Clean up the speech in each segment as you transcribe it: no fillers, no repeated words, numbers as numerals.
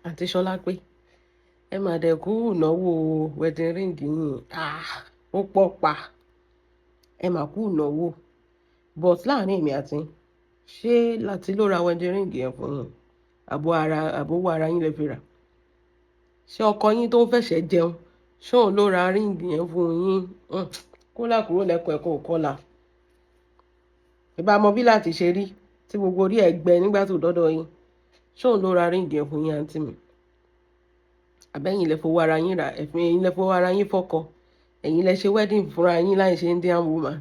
àǹtí Ṣọlá pé ẹ máa dẹ̀kú ìnáwó wedding ring yìí ó pọ̀ pa ẹ máa kú ìnáwó but láàrin èmi àti ṣé láti ló ra wedding ring yẹn fún yín àbówó ara yín lè fi rà ṣé ọkọ yín tó ń fẹ̀ṣẹ̀ jẹun ṣé òun ló ra ring yẹn fún yín kó lákúrò lẹ́kọ̀ọ́ ẹ̀kọ́ kọ́la ìbámu bí láti ṣe rí tí gbogbo orí ẹ̀ gbẹ nígbà tó dọ́dọ̀ yín ṣé òun ló ra ring yẹn fún yín àǹtí mi àbẹ́yìn lẹ fowó ara yín rà ẹ̀yìn lẹ fowó ara yín fọ́kọ ẹ̀yin lẹ ṣe wedding fúnra yín láì ṣe Indian woman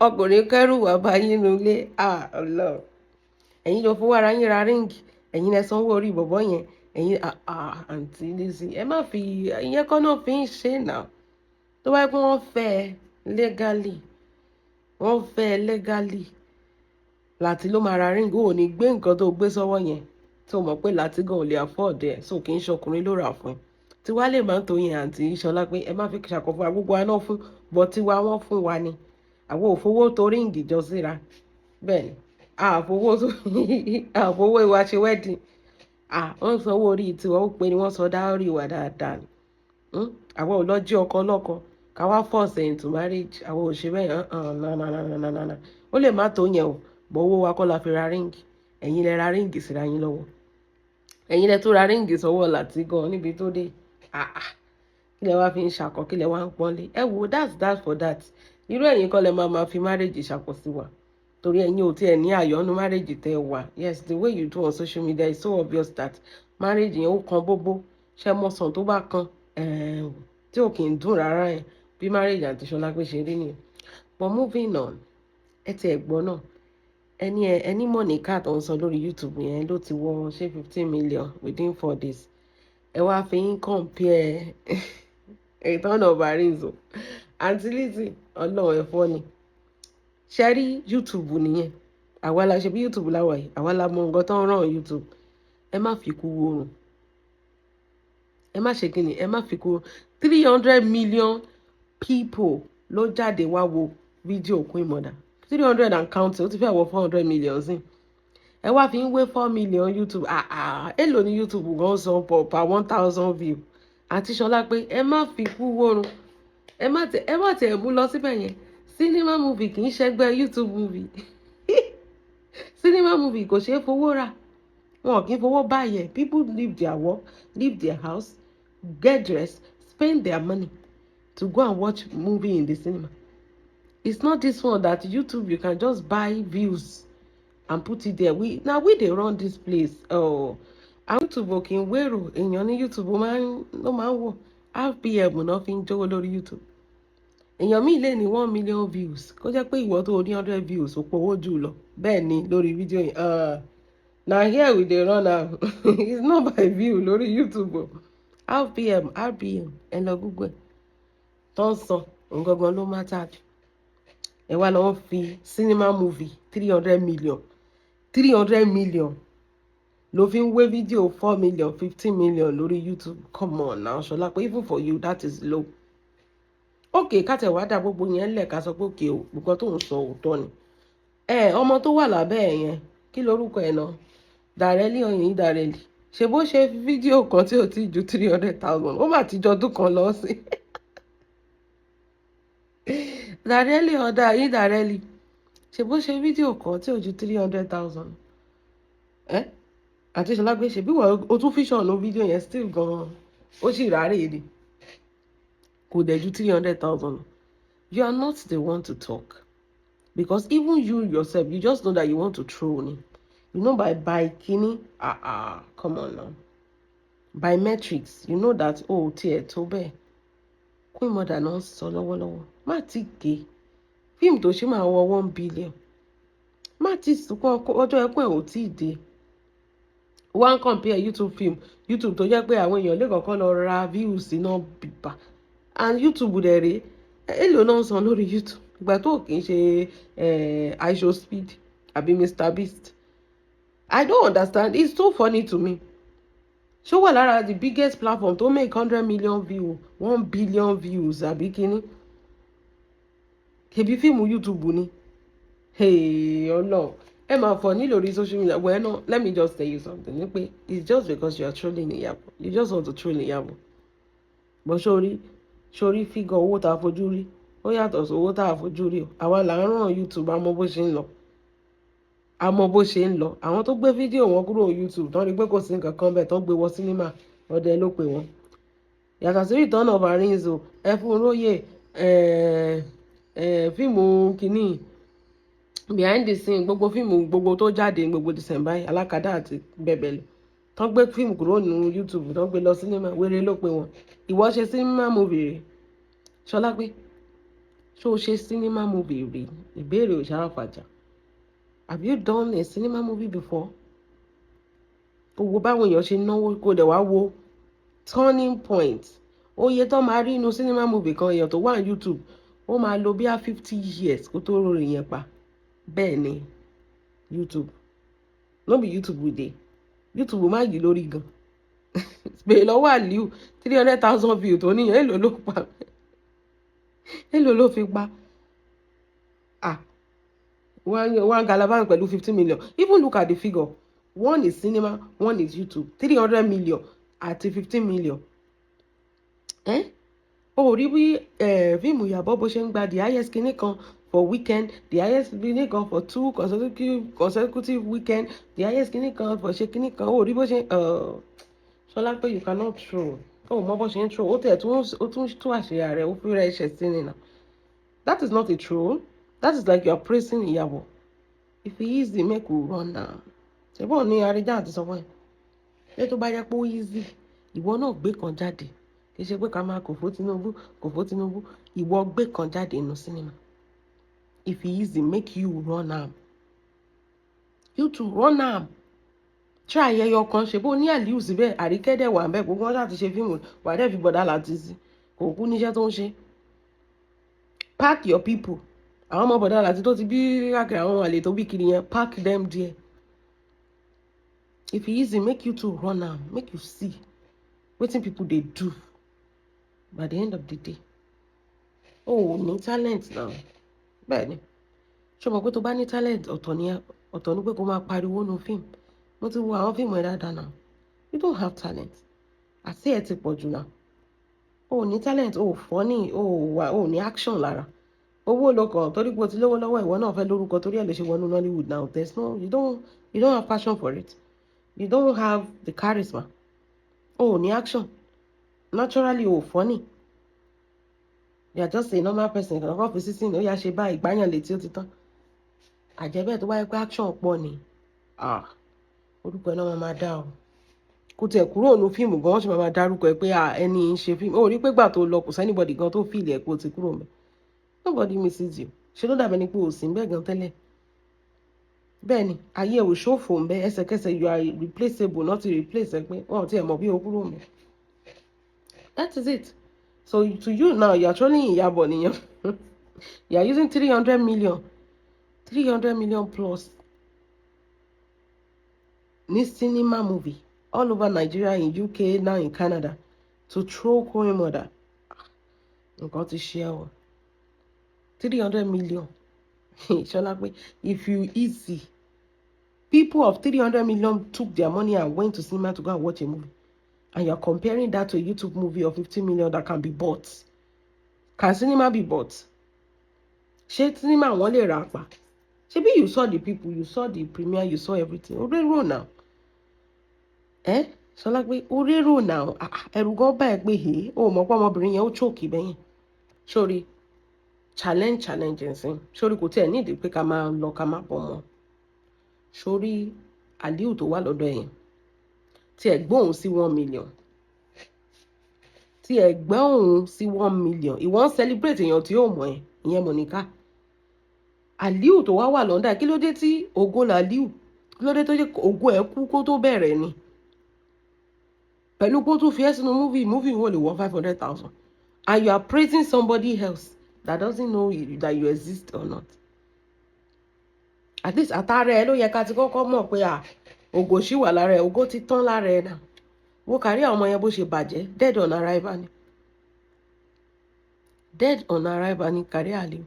ọkùnrin kẹrù wà bá yín nulẹ̀ Ọlọ́run ẹ̀yin ló fowó ara yín ra ring ẹ̀yin lẹ sanwó orí bọ̀bọ̀ yẹn ẹ̀yin àǹtí Lizzy ẹ má fi ìyẹn kọ́ náà fi ń ṣe náà tó wáyé pé wọ́n fẹ́ legally láti ló máa ra ring ò ní gbé nǹkan tó gbé sọ́wọ́ yẹn tó mọ̀ pé láti gan ò lè afford ẹ̀ so kì í ṣọkùnrin ló rà fún ẹ tiwa lè máa ń tó yẹn àǹtí Ṣọlá pé ẹ má fi ṣàkóso àgbógbó wa náà fún bọ́ tiwa wọ́n fún wa ni àwọn òfowó tó ríǹgì jọ síra bẹ́ẹ̀ ni àfowó ìwà ṣe wedding wọ́n sanwó orí tiwa ó pé ni wọ́n sọ dáórì wa dáadáa ni àwọn ò lọ jí ọkọ lọ́kọ káwá force into marriage àwọn ò ṣe bẹ́ẹ̀ nananana ó lè má tó yẹn o bọ́ owó wa kọ́ la fi ra ríǹgì ẹ̀yin lẹ ra ríǹgì síra yín lọ́wọ́ ẹ̀yin lẹ tó ra ríǹgì sọ́wọ́ láti gan níbi tó dé kí lẹ wá fi ń ṣàkọ kí lẹ wá ń pọ́nlé ẹ wo that's that for that irú ẹ̀yin kọ́ lẹ máa fi marriage ṣàkọ sí wa torí ẹ̀yin ò tiẹ̀ ní àyọ́nú marriage tẹ́ wà yes the way you do on social media is so obvious that marriage yẹn ó kan bóbó ṣe mọ̀sán tó bá kan tí ò kì í dùn rárá yẹn bí marriage àti Ṣọlá pé ṣe rí nìyẹn but moving on ẹ ti ẹ̀ gbọ́ náà ẹni Monica tó ń sọ lórí YouTube yẹn ló ti wọ ṣé 15 million within 4 days ẹ wá fi ń compare ìtọ́nà bàrízo àǹtí Lizzy ọlọ́run ẹ̀fọ́ ni ṣe rí YouTube nìyẹn àwa la ṣe bí YouTube láwà yìí àwa la mọ nǹkan tó ń ràn YouTube ẹ má fi kú oorun ẹ má ṣe kí ni ẹ má fi kú 300 million people ló jáde wá wo fídíò Queen Mother 300 and counting ó ti fẹ́ wọ 400 million sí ẹ wá fi ń wé 4 million YouTube èlò ní YouTube gan san per 1000 view àti Ṣọlá pé ẹ má fi kú wórun ẹ má tẹ̀ mú lọ síbẹ̀ yẹn cinema movie kì í ṣẹgbẹ́ YouTube movie cinema movie kò ṣeé fowó rà wọn kì í fowó báyẹ̀ people leave their work leave their house get dressed spend their money to go and watch movie in the cinema. It's not this one that YouTube you can just buy views and put it there. We they run this place. YouTube ò kí ń wérò èèyàn ní YouTube ló máa ń wò RPM náà fi ń jówó lórí YouTube. Èèyàn míì lè ní 1 million views kó jẹ́ pé ìwọ tó ní 100 views ó powó jù lọ bẹ́ẹ̀ ni lórí fídíò yẹn. Na here we dey run am it's not by view lórí YouTube RPM ẹ lọ Google tó ń sọ nǹkan ló má tàjù. Ẹ wá lọ́wọ́ fi cinema movie 300 million ló fi ń wé fídíò 4 million 15 million lórí YouTube come on now Ṣọlá pé even for you that is low. Okay ká tẹ̀ wá dá gbogbo yẹn lẹ̀ ká sọ pé òkè o nǹkan tó ń sọ òótọ́ ni. Ọmọ tó wà lábẹ́ ẹ̀ yẹn kí lorúkọ ẹ̀ náà dàrẹ́lì ọ̀yìn dàrẹ́lì ṣe bó ṣe fídíò kan tí ò tí ju 300,000 ó mà ti jọ ọdún kan lọ sí. Dàrẹ́lì ọ̀dà yìí dàrẹ́lì ṣe bó ṣe fídíò kan tí ò ju 300,000 àti Ṣọlá gbé ṣe bí wọ́n o tún fíṣọ̀nù fídíò yẹn still gan-an ó sì rárẹ̀ èdè kò dẹ̀ ju 300,000. You are not the one to talk because even you yourself you just know that you want to throw ni you know by kini come on now by metrics you know that tiẹ̀ tó bẹ́ẹ̀ Queen Mother náà sọ lọ́wọ́lọ́wọ́ má ti ké fíìmù tó ṣe máa wọ 1 billion má ti sunkún ọjọ́ ẹkún ẹ̀ ò tí ì dé one compare YouTube tó jẹ́ pé àwọn èèyàn lè kọ́kọ́ lọ ra views iná bíbá and YouTube dẹ̀ rèé èlò náà ń san lórí YouTube ìgbà tó kì í ṣe iShow Speed àbí Mr Beast I don't understand it's so funny to me. Ṣó wà lára the biggest platform tó make 100 million views 1 billion views àbí kíní kèbí fíìmù YouTube ni Ọlọ́run ẹ máa fọ ní lórí social media. Well, no, let me just tell you something. It's just because you are trolling Iyabo. You just want to troll Iyabo. But sórí figure owó tá a fojú rí ó yàtọ̀ sí owó tá a fojú rí o. Àwa là ń ràn YouTube àmọ́ bó ṣe ń lọ. Àwọn tó gbé fídíò wọn kúrò YouTube tán rí pé kò sí nǹkan kan bẹ́ẹ̀ tán gbé wọ sinimá ọdẹ ló pè wọ́n. Yàtọ̀ sí Return of Arinzo ẹ fún lóye fíìmù kìíní behind the scene gbogbo fíìmù gbogbo tó jáde gbogbo December yìí alákàdá àti bẹ́ẹ̀ lọ tán gbé fíìmù kúrò nínú YouTube tán gbé lọ sinimá wéré ló pè wọ́n. Ìwọ ṣe sinimá movie rè Ṣọlá pé ṣé o ṣe sinimá movie rè ìbéèrè ò ṣáà fàjà. Have you done a cinema movie before? Owó báwọn èèyàn ṣe náwó kó dẹ̀ wá wo turning point. Oye tó máa rí inú cinema movie kan èèyàn tó wà ní YouTube ó máa lo bí i 50 years kó tó rọrùn yẹn pa. Bẹ́ẹ̀ ni YouTube no be YouTube we dey YouTube má yí lórí gan. Bẹ́ẹ̀ lọ́wọ́ Aliu 300,000 view tó níyàn èlò ló pa èlò ló fi pa one galavan pẹ̀lú 50 million. Even look at the figure. One is cinema, one is YouTube. 300 million àti 15 million. O rí bí fíìmù Ìyàbọ̀ bó ṣe ń gba the highest kìíní kan for weekend, the highest kìíní kan for 2 consecutive weekend, the highest kìíní kan for ṣe kìíní kan. O rí bó ṣe Ṣọlá pé you cannot throw. O mọ bó ṣe ń throw. Ó tún tú àṣeyà rẹ̀ ó fi rẹ̀ ṣẹ̀ sí ni na. That is not a troll. That is like you are praising Iyabo. If it easy, make we run down. Ṣé bọ́ọ̀ ni àríjà àti sọ fún ẹ? Ṣé tó bá yẹ pé ó easy, ìwọ náà gbé kan jáde. Kì í ṣe pé ká máa kò fún Tinubu. Ìwọ gbé kan jáde inú sinimá. If it easy, make you run am. You to run am. Try ẹyọ kan ṣe bó ní Aliu síbẹ̀, Àríkẹ́dẹ̀ wà ń bẹ̀ gbogbo wọn láti ṣe fíìmù wà dẹ́ fi gbọ́dá láti sí. Kò kú níṣẹ́ tó ń ṣe. Pack your people. Àwọn ọmọ bọ̀dá láti tó ti bí káàkiri àwọn àlè tó bí kiri yẹn pack them there. If it easy, make you to run am, make you see wetin people dey do by the end of the day. Ní talent now. Bẹ́ẹ̀ ni. Ṣé o mọ̀ pé tó bá ní talent ọ̀tọ̀ ni pé kó máa pariwo nu fíìmù. Mo ti wo àwọn fíìmù ẹ̀ dáadáa náà. You don't have talent. Àti ẹ̀ ti pọ̀ jù náà. Ní talent, funny, ní action lára. Owó lọ́kàn torí pé o ti lówó lọ́wọ́ ìwọ náà fẹ́ lórúkọ torí ẹ̀ lè ṣe wọnú Nollywood now. You don't have passion for it. You don't have the charisma. Ní action. Naturally, funny. You are just a normal person. Kan kọ́ fi sísìn ó yá ṣe báyìí gbáyàn létí ó ti tán. Àjẹ́bẹ́ tó wáyé pé action pọ̀ ni. Orúkọ ẹ̀ náà máa dá o. Kò tiẹ̀ kúrò nínú fíìmù gan wọ́n sì máa dárúkọ ẹ pé ẹni ń ṣe fíìmù. Ó rí pé gbà tó lọ kò sẹ́nibọ̀dì gan tó fìlì ẹ̀ pé ó ti kúrò mẹ́. Nobody misses you. Ṣé ló dàbẹ́ ni pé o sì ń bẹ́ gan tẹ́lẹ̀? Bẹ́ẹ̀ ni ayé ò ṣòfò ń bẹ ẹsẹ̀kẹsẹ̀ you are replaceable not to replace ẹ pé wọ́n ti ẹ̀ mọ̀ bí o kúrò mẹ́. That is it. So to you now you are trolling Iyabo nìyẹn. You are using 300 million plus ní cinema movie all over Nigeria, in UK, now in Canada to troll Queen Mother. Nǹkan ti ṣe ẹ́ o. 300 million. Ṣọlá pé if you easy, people of 300 million took their money and went to cinema to go and watch a movie. And you're comparing that to a YouTube movie of 50 million that can be bought. Can cinema be bought? Ṣé cinema wọ́n lè rà pa? Ṣebí you saw the people, you saw the premiere, you saw everything. Orero now. Ṣọlá pé orero now. Ẹ̀rù gan bá ẹ pé mọ̀ pé ọmọbìnrin yẹn ó choke bẹ́yẹn. Sorry. Challenge ẹ̀sìn. Sorry kò tiẹ̀ nídìí pé ká máa lọ ká máa bọ̀ mọ́. Sorry Aliu tó wà lọ́dọ̀ ẹ̀yìn. Tí ẹ gbóhùn sí 1 million. Tí ẹ gbóhùn sí 1 million. Ìwọ́n celebrate èèyàn tí ó mọ̀ ẹ́. Ìyẹn Monica. Aliu tó wà lọ́ndà kí ló dé tí ògo Aliu? Kí ló dé tó jẹ́ ògo ẹ̀ kú kó tó bẹ̀rẹ̀ ni? Pẹ̀lú kó tún fi ẹ́ sínú movie wo lè wọ́n 500,000. And you are praising somebody else that doesn't know that you exist or not. At least àtàrà ẹ ló yẹ ká ti kọ́kọ́ mọ̀ pé ògo ṣì wà lára ẹ, ògo ti tán lára ẹ náà. Wo kárí àwọn ọmọ yẹn bó ṣe bàjẹ́, dead on arrival ni. Dead on arrival ni kárí Aliu.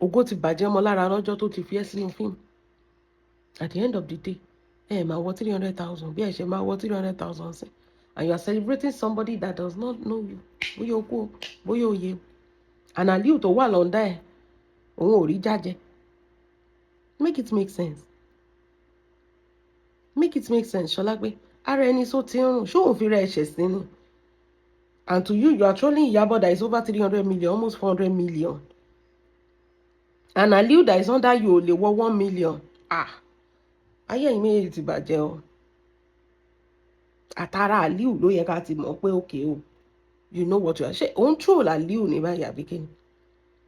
Ògo ti bàjẹ́ ọmọ lára lọ́jọ́ tó ti fi ẹ́ sínú fíìmù. at the end of the day máa wọ 300,000 bí ẹ ṣe máa wọ 300,000 sí, and you are celebrating somebody that does not know you, bóyá o kú bóyá o yẹ, and Aliu tó wà lọ́ndà ẹ̀ òun ò rí jájẹ. Make it make sense. Make it make sense, Ṣọlápé. Ara ẹni só ti ń rùn, ṣó òun fi rẹ̀ ẹ̀ṣẹ̀ sí ni? And to you are trolling Iyabo that is over 300 million, almost 400 million. And Aliu that is under you lè wọ 1 million. Ayé ẹ̀yin méjèèjì ti bàjẹ́ o. Àtàrà Aliu ló yẹ ká ti mọ̀ pé okay o. You know what you are. Ṣé òun troll Aliu ní báyìí àbí kí ni?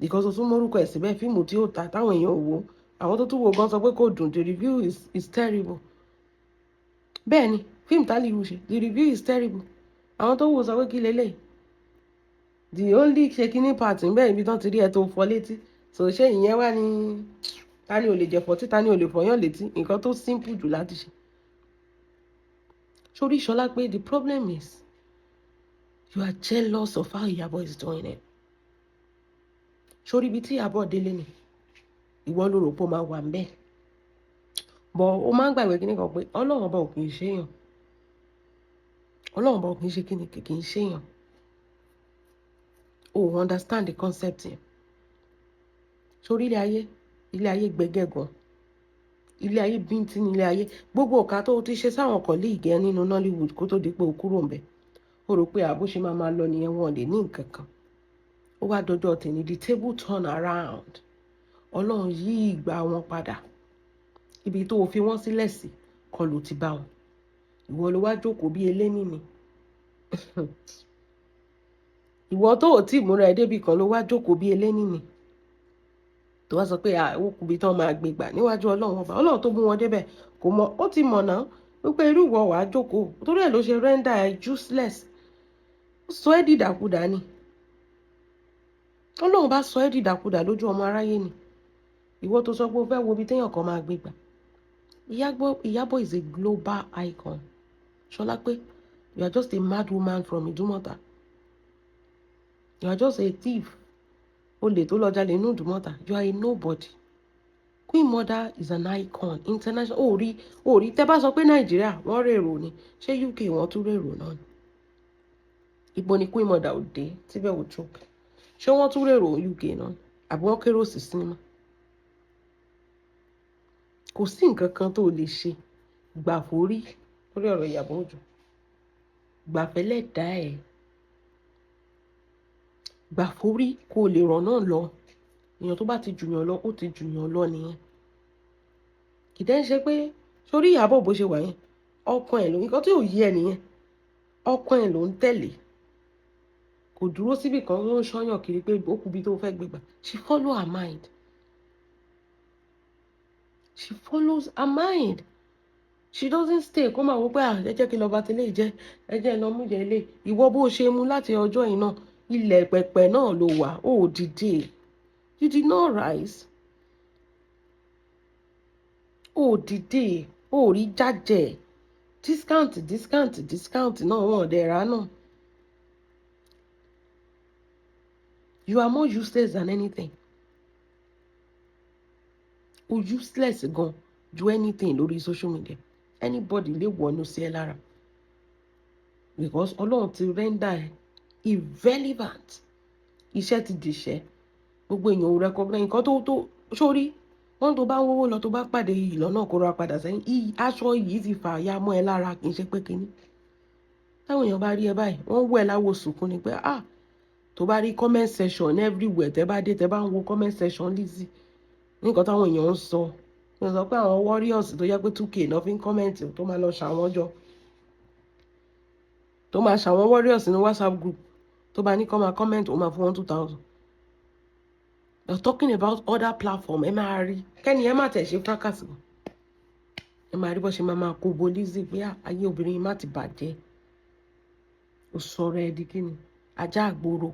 Because o tún mórúkọ ẹ̀ síbẹ̀, fíìmù tí ó ta táwọn èèyàn ò wò. Àwọn tó tún wo gan sọ pé kò dùn, the review is terrible. Bẹ́ẹ̀ ni, fíìmù t'Aliu ṣe, the review is terrible. Àwọn tó wò sọ pé kí lélẹ̀. The only ṣe kíní part ń bẹ́ẹ̀ ibi tán ti rí ẹ tó fọ́ létí. So ṣé ìyẹn wá ní ta ni ò lè jẹ̀fọ́ tí ta ni ò lè fọyán létí? Nǹkan tó simple jù láti ṣe. Sórí Ṣọlápé, the problem is you are jealous of how Iyabo is doing it. Sórí ibi tí Iyabo délé ni ìwọ ló rò pé ó máa wà ńbẹ̀. But ó máa ń gbàgbé kíní kan pé Ọlọ́run ọba ò kì í ṣèyàn. Ọlọ́run ọba ò kì í ṣe kíni kì í ṣèyàn. O understand the concept yẹn. Sórí ilé ayé gbẹgẹ́ gan. Ilé ayé bíntín ilé ayé. Gbogbo ọ̀ka tó ti ṣe sáwọn colleague ẹ nínú Nollywood kó tó di pé o kúrò ńbẹ̀. O rò pé àbó ṣe máa lọ nìyẹn, wọn lè ní nǹkan kan. Ó wá dọjọ́ tèmi, the table turn around. Ọlọ́run yí ìgbà wọn padà. Ibi tó o fi wọ́n sílẹ̀ sí kan ló ti bá wọn. Ìwọ ló wá jókòó bí eléni ni. Ìwọ tó ò tí múra ẹ débi kan ló wá jókòó bí eléni ni. Tó wá sọ pé ó kù bí tán máa gbé gbà níwájú Ọlọ́run ọba. Ọlọ́run tó mú wọn débẹ̀ kò mọ̀, ó ti mọ̀ náà wípé irú ìwọ wàá jókòó. Torí ẹ̀ ló ṣe render ẹ useless. Ó sọ ẹ́ dìdàkudà ni. Ọlọ́run bá sọ ẹ́ dìdàkudà lójú ọmọ aráyé ni. Ìwọ tó sọ pé o fẹ́ wo ibi téèyàn kan máa gbé gbà. Iyabo is a global icon. Ṣọlápé, you are just a mad woman from Idumota. You are just a thief. Olè tó lọ jalè nínú Idumota. You are a nobody. Queen Mother is an icon. International. Orí. Tẹ́ bá sọ pé Nàìjíríà wọ́n rèrò ni. Ṣé UK wọ́n tún rèrò náà ni? Ibo ni Queen Mother ò dé tíbẹ̀ ò choke. Ṣé wọ́n tún rèrò UK náà? Àbí wọ́n kérò sí sinimá? Kò sí nǹkan kan tó lè ṣe. Gbà forí lórí ọ̀rọ̀ Ìyábọ̀ Òjó. Gbà fẹ́lẹ́ dá ẹ̀. Gbà forí kó lè ràn náà lọ. Èèyàn tó bá ti jùyàn lọ, ó ti jùyàn lọ nìyẹn. Kìdẹ́ ń ṣe pé sórí Ìyábọ̀ bó ṣe wà yẹn, ọkàn ẹ̀ ló nǹkan tí ò yé ẹ nìyẹn. Ọkàn ẹ̀ ló ń tẹ̀lé. Kò dúró síbì kan ló ń ṣọ́yàn kiri pé ó kú bí tó fẹ́ gbégbà. She follow her mind. She follows her mind. She doesn't stay kó máa wò pé ẹ jẹ́ kí lọ bá tẹ́lẹ̀ jẹ́, ẹ jẹ́ lọ mú jẹ ilé. Ìwọ bó ṣe mú láti ọjọ́ yìí náà, ilẹ̀ pẹ̀pẹ̀ náà ló wà. Ó dìde. You did not rise. Ó dìde. Ó rí jájẹ. Discount náà wọ́n dẹ̀ rà náà. You are more useless than anything. O useless gan ju anything lórí social media. Anybody lè wọnú sí ẹ lára. Because Ọlọ́run ti render ẹ irrelevant. Iṣẹ́ ti dìṣẹ́. Gbogbo èèyàn ò recognize nǹkan tó sórí. Wọ́n tó bá wówó lọ tó bá pàdé yìí lọ́nà kó ra padà sẹ́yìn. Aṣọ yìí ti fà ya mọ́ ẹ lára kì í ṣe pé kíní. Táwọn èèyàn bá rí ẹ báyìí, wọ́n wẹ̀ láwo sùkún ni pé tó bá rí comment section everywhere tẹ́ bá dé tẹ́ bá ń wo comment section Lizzy. Nǹkan táwọn èèyàn ń sọ. Wọ́n sọ pé àwọn warriors tó yẹ pé 2K náà fi ń comment tó máa lọ ṣàwọn jọ. Tó máa ṣàwọn warriors ní WhatsApp group. Tó bá ní kó máa comment ó máa fún wọn 2,000. You're talking about other platform. Ẹ máa rí. Kẹ́ni ẹ má tẹ̀ ṣe fracas. Ẹ máa rí bó ṣe máa kó bo Lizzy pé ayé obìnrin má ti bàjẹ́. Ó sọ̀rọ̀ ẹ di kíni? Ajá àgbòrò.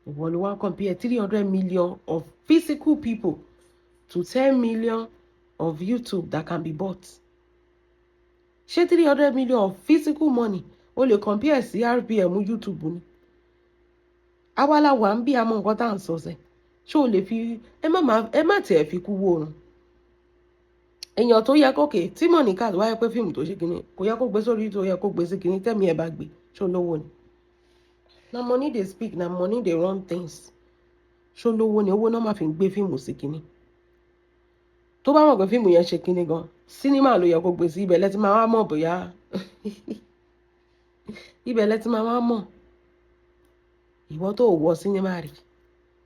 Ìwọ ló wá compare 300 million of physical people to 10 million of YouTube that can be bought. Ṣé 300 million of physical money o lè compare sí RPM YouTube ni? Awala wà ń bí àmọ́ nǹkan tá à ń sọ sẹ́. Ṣé o lè fi ẹ má tiẹ̀ fi kú wòrun. èèyàn tó yẹ kókè tí Monica tó wáyé pé fíìmù tó ṣe kinní kò yẹ kó gbé sórí tó yẹ kó gbé sí kinní tẹ́mi ẹ̀ bá gbé ṣó lówó ni. na money dey speak, na money dey run things. ṣó lówó ni, owó náà máa fi gbé fíìmù sí kinní. tó bá mọ̀ pé fíìmù yẹn ṣe kinní gan sínímà ló yẹ kó gbé sí, ibẹ̀ lẹ́tí máa wá mọ̀ bóyá ibẹ̀ lẹ́tí máa wá mọ̀ ìwọ tó wọ sínímà rí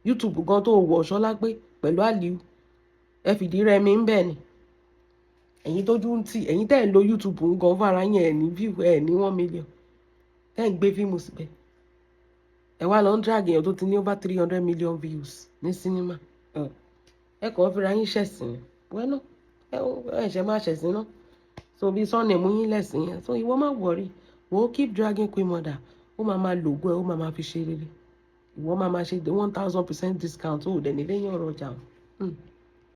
YouTube gan tó wọ Ṣọlá pé pẹ̀lú Àlìú ẹ fìdí rẹmi ń bẹ̀ ni. ẹ̀yin tójú ń tì, ẹ̀yin tẹ́ ẹ̀ ń lo YouTube ń gan fara yẹn ẹ̀ ní view ẹ̀ ní 1 million tẹ́ ẹ̀ ń gbé fíìmù síbẹ̀ ẹ wá lọ ń drag èèyàn tó ti ní over 300 million views ní sinimá. ẹ kàn fira yín ṣẹ̀sìn wẹ́nà ẹ ṣẹ̀ máa ṣẹ̀sìn náà so bí sọ́ọ̀nì mú yín lẹ̀sìn yẹn so ìwọ má worry wo keep dragging Queen Mother ó máa máa lògùn ẹ ó máa máa fi ṣe rere ìwọ máa máa ṣe 1000% discount ó dẹ̀ nílé yín ọ̀rọ̀ ọjà.